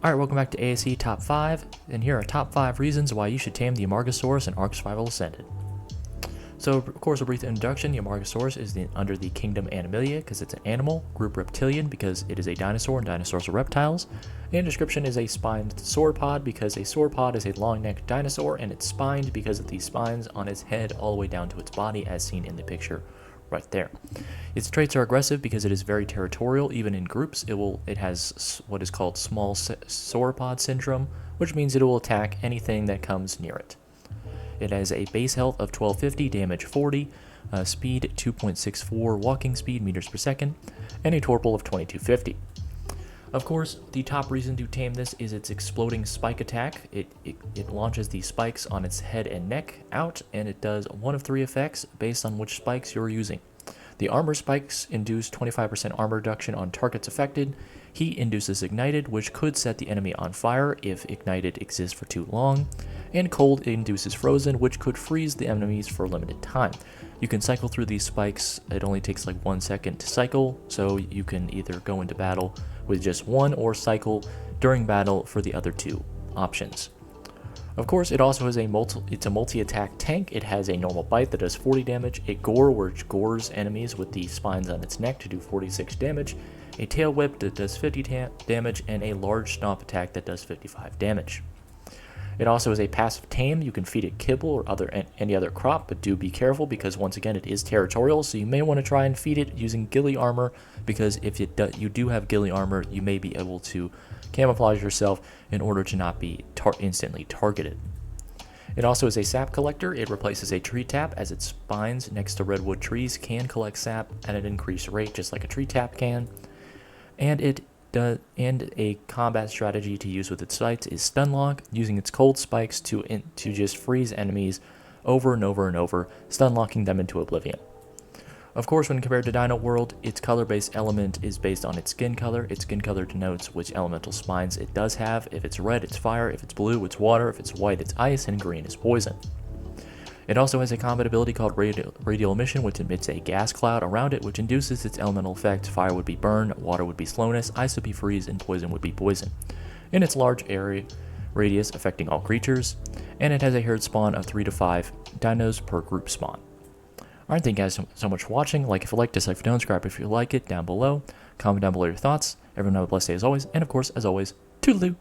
Alright, welcome back to ASE Top 5, and here are top 5 reasons why you should tame the Amargasaurus in Ark Survival Ascended. So, of course, a brief introduction. The Amargasaurus is under the kingdom Animalia because it's an animal, group reptilian because it is a dinosaur and dinosaurs are reptiles, and description is a spined sauropod because a sauropod is a long-necked dinosaur and it's spined because of the spines on its head all the way down to its body as seen in the picture right there. Its traits are aggressive because it is very territorial. Even in groups, it has what is called small sauropod syndrome, which means it will attack anything that comes near it. It has a base health of 1250, damage 40, speed 2.64 walking speed meters per second, and a torpor of 2250. Of course, the top reason to tame this is its exploding spike attack. It launches the spikes on its head and neck out, and it does one of 3 effects based on which spikes you're using. The armor spikes induce 25% armor reduction on targets affected. Heat induces ignited, which could set the enemy on fire if ignited exists for too long. And cold induces frozen, which could freeze the enemies for a limited time. You can cycle through these spikes. It only takes like 1 second to cycle, so you can either go into battle with just one or cycle during battle for the other 2 options. Of course, it also has a multi-attack tank. It has a normal bite that does 40 damage, a gore which gores enemies with the spines on its neck to do 46 damage, a tail whip that does 50 damage, and a large stomp attack that does 55 damage. It also is a passive tame. You can feed it kibble or any other crop, but do be careful because once again it is territorial, so you may want to try and feed it using ghillie armor, because if you do have ghillie armor, you may be able to camouflage yourself in order to not be instantly targeted. It also is a sap collector. It replaces a tree tap, as its spines next to redwood trees can collect sap at an increased rate just like a tree tap can. And a combat strategy to use with its sights is stun lock, using its cold spikes to just freeze enemies over and over and over, stun locking them into oblivion. Of course, when compared to Dino World, its color-based element is based on its skin color. Its skin color denotes which elemental spines it does have. If it's red, it's fire. If it's blue, it's water. If it's white, it's ice. And green is poison. It also has a combat ability called Radial Emission, which emits a gas cloud around it, which induces its elemental effect. Fire would be burn, water would be slowness, ice would be freeze, and poison would be poison. In its large area radius affecting all creatures, and it has a herd spawn of 3 to 5 dinos per group spawn. Alright, thank you guys so much for watching. Like if you like, dislike if you don't, subscribe if you like it down below. Comment down below your thoughts. Everyone have a blessed day as always, and of course, as always, toodaloo!